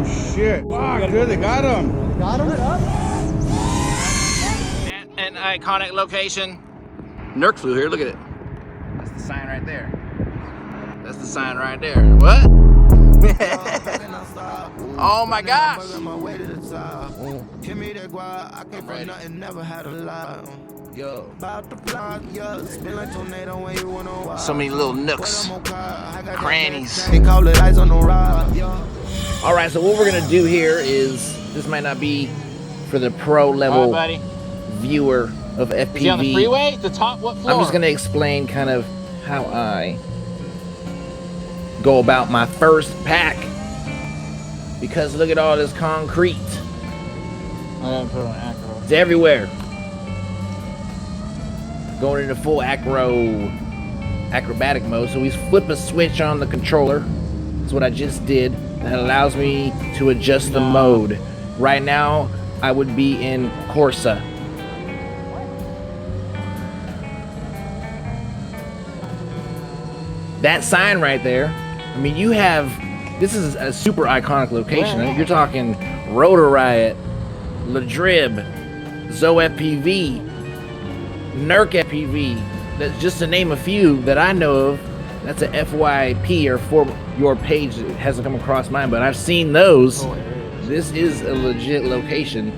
Oh shit! Wow, good, they got him. Got him? An iconic location. Nerk flew here, look at it. That's the sign right there. That's the sign right there. What? Oh my gosh! Yo. So many little nooks, crannies. Alright, so what we're gonna do here is, this might not be for the pro level viewer of FPV. Is he on the freeway? The top, what floor? I'm just gonna explain kind of how I go about my first pack. Because look at all this concrete. I didn't put on acro. It's everywhere. Going into full acrobatic mode. So we flip a switch on the controller. That's what I just did. That allows me to adjust the mode. Right now, I would be in Corsa. That sign right there, I mean, you have, this is a super iconic location. I mean, you're talking Rotor Riot, La Drib, Zoe FPV, Nerk FPV. That's just to name a few that I know of. That's a FYP, or for your page. It hasn't come across mine, but I've seen those. This is a legit location.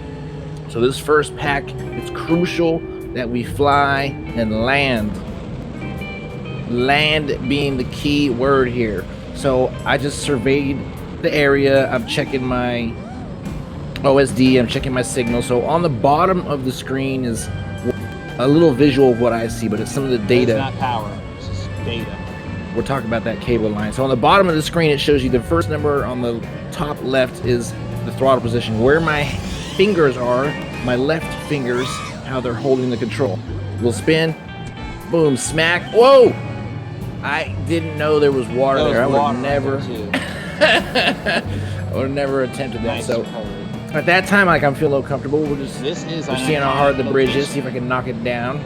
So this first pack, it's crucial that we fly and land. Land being the key word here. So I just surveyed the area. I'm checking my OSD. I'm checking my signal. So on the bottom of the screen is a little visual of what I see, but it's some of the data. It's not power, it's just data. We're talking about that cable line. So on the bottom of the screen, it shows you the first number. On the top left is the throttle position. Where my fingers are, my left fingers, how they're holding the control. We'll spin, boom, smack. Whoa! I didn't know there was water there. I would never, I would never attempted that. Nice so recovery. at that time, like, I'm feeling a little comfortable. We're just This is we're seeing how hard the bridge is. See if I can knock it down.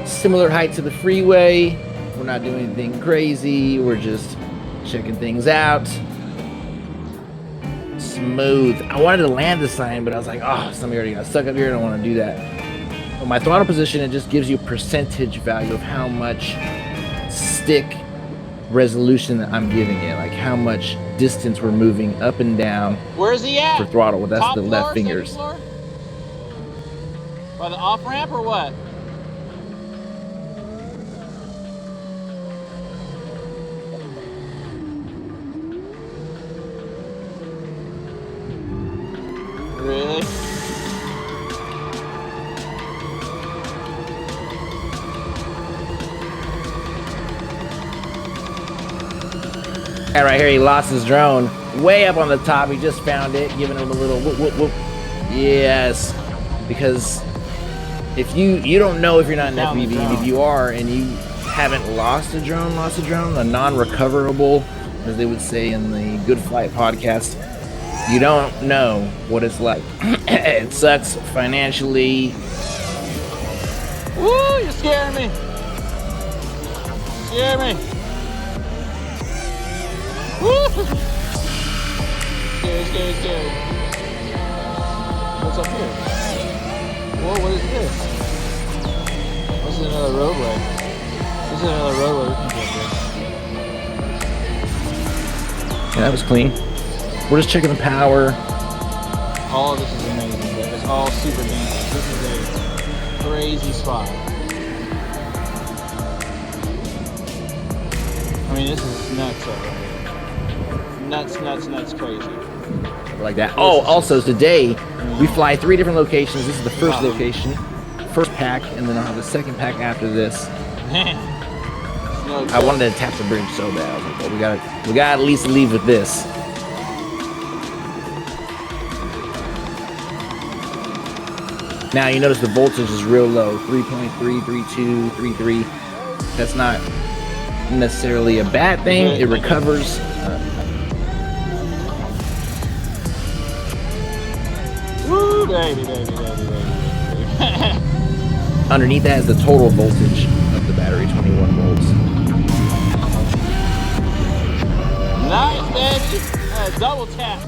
Similar height to the freeway. We're not doing anything crazy. We're just checking things out. Smooth. I wanted to land the sign, but I was like, oh, somebody already got stuck up here. I don't want to do that. But my throttle position, it just gives you a percentage value of how much stick resolution that I'm giving it, like how much distance we're moving up and down. Where's he at? For throttle. Well, that's top the floor, left fingers. second floor? By the off ramp or what? Really? Right here, he lost his drone way up on the top. He just found it, giving him a little whoop, whoop, whoop. Yes, because if you don't know if you're not an FPV, and if you are and you haven't lost a drone, a non-recoverable, as they would say in the Good Flight podcast, you don't know what it's like. It sucks financially. Woo, you're scaring me. Scare me. Woo! Scary. What's up here? Whoa, what is this? This is another roadway. We can go Yeah, that was clean. We're just checking the power. All of this is amazing, but it's all super dangerous. This is a crazy spot. I mean, this is nuts over here. Nuts, crazy. Like that. Oh, also today we fly 3 different locations. This is the first location, first pack, and then I'll have the second pack after this. I wanted to tap the bridge so bad. I was like, well, we gotta at least leave with this. Now you notice the voltage is real low, 3.3, 3.2, 3.3. That's not necessarily a bad thing. It recovers. Woo, baby. Underneath that is the total voltage of the battery, 21 volts. Double tap.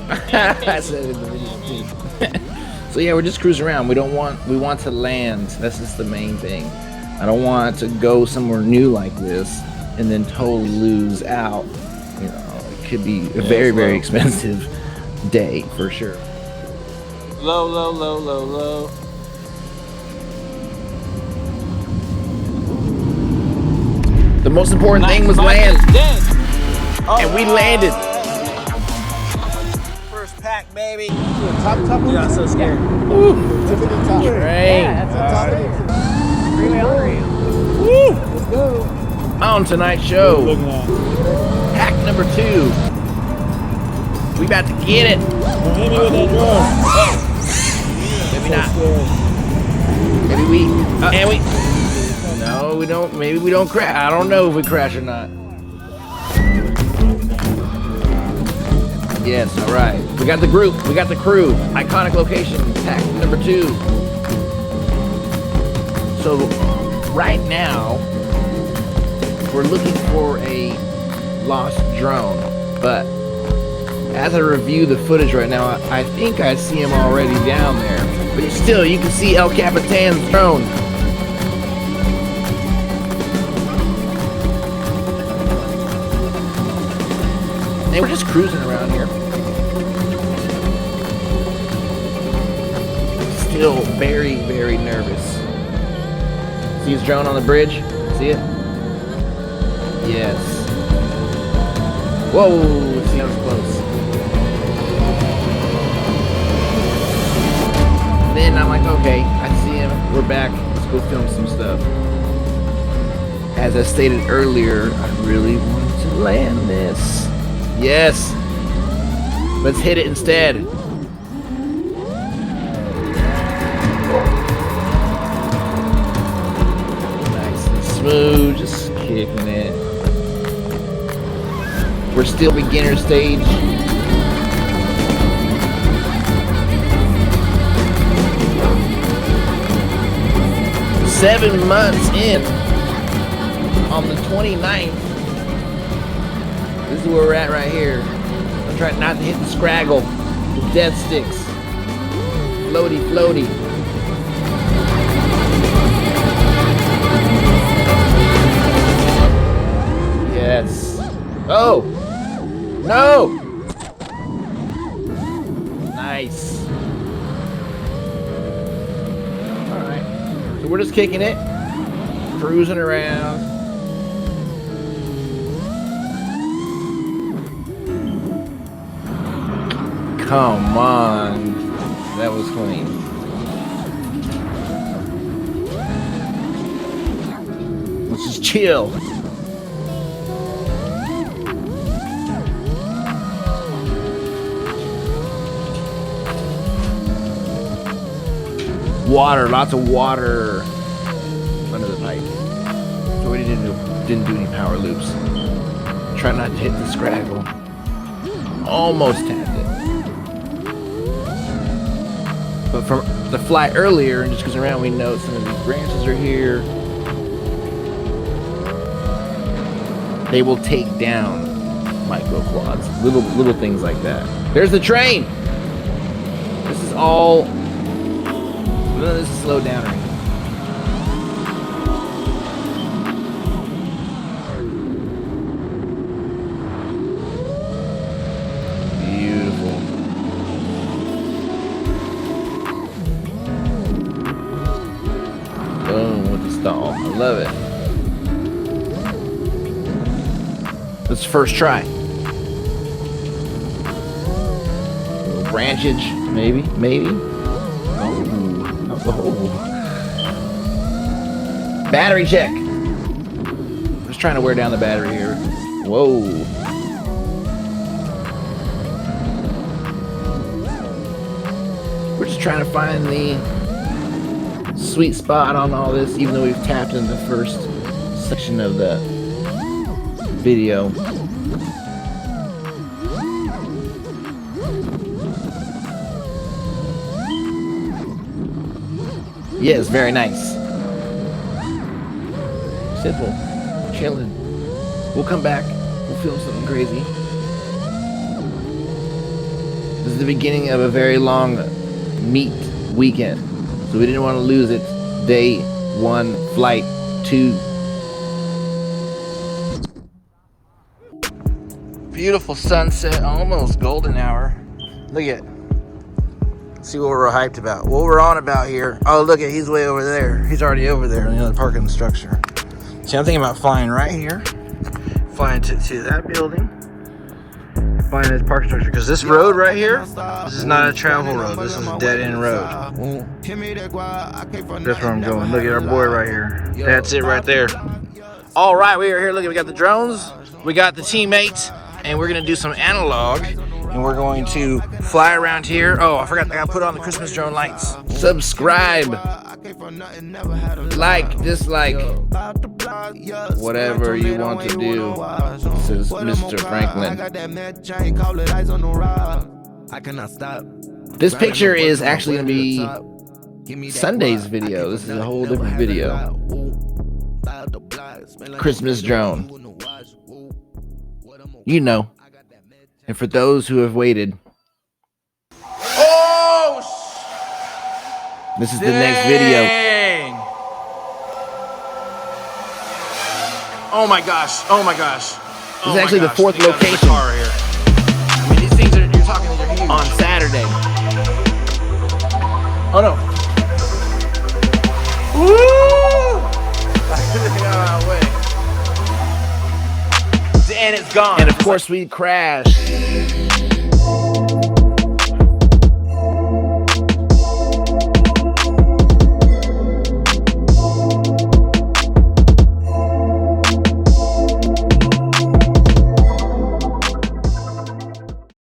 I said it in the video too. So yeah, we're just cruising around. We want to land. That's just the main thing. I don't want to go somewhere new like this and then totally lose out. You know, it could be a very expensive day for sure. Low, low, low, low, low. The most important thing was land. And we landed. First pack, baby. Top. Dude, I'm so scared. Tippity top. Great. Freeway on. Woo! Let's go. On tonight's show, Looking at. hack number 2. We about to get it. Don't hit me with that drone. Maybe not. Maybe we. And we. No, we don't. Maybe we don't crash. I don't know if we crash or not. Yes, all right. We got the group. We got the crew. Iconic location. Hack number 2. So right now, we're looking for a lost drone. But as I review the footage right now, I think I see him already down there. But still, you can see El Capitan's drone. And we're just cruising around here. Still very nervous. See his drone on the bridge? See it? Yes. Whoa, see how it's close. Then I'm like, okay, I see him. We're back. Let's go film some stuff. As I stated earlier, I really wanted to land this. Yes. Let's hit it instead. Nice and smooth, just kicking it. We're still beginner stage. Seven months in. On the 29th. This is where we're at right here. I'm trying not to hit the scraggle. The death sticks. Floaty, floaty. Yes. Oh! No! Nice. Alright. So we're just kicking it. Cruising around. Come on. That was clean. Let's just chill. Water, lots of water under the pipe. So we didn't do any power loops. Try not to hit the scraggle. Almost tapped it. But from the flight earlier and just goes around, we know some of these branches are here. They will take down micro quads, little things like that. There's the train. This is all. None of this is slowed down right now. Beautiful. Boom with the stall. I love it. This is first try. Little branchage, maybe. Oh. Battery check. I'm just trying to wear down the battery here. Whoa. We're just trying to find the sweet spot on all this, even though we've tapped in the first section of the video. Yes, very nice. Simple. Chilling. We'll come back. We'll film something crazy. This is the beginning of a very long meet weekend, so we didn't want to lose it. Day 1, flight 2. Beautiful sunset, almost golden hour. Look at it. See what we're hyped about. What we're on about here. Oh, look at, he's way over there. He's already over there in the other parking structure. See, I'm thinking about flying right here. Flying to that building. Flying this parking structure. Because this road right here, this is not a travel road. This is a dead-end road. That's where I'm going. Look at our boy right here. That's it right there. All right, we are here. Look, we got the drones. We got the teammates. And we're going to do some analog. And we're going to fly around here. Oh, I forgot, I gotta put on the Christmas drone lights. Subscribe, like, dislike, whatever you want to do. This is Mr. Franklin. This picture is actually gonna be Sunday's video. This is a whole different video. Christmas drone. You know. And for those who have waited, this is the next video. Oh my gosh. Oh my gosh. This is actually the 4th location. I mean, these things you're talking, they're huge. On Saturday. Oh no. Woo! And it's gone. And of course we crashed.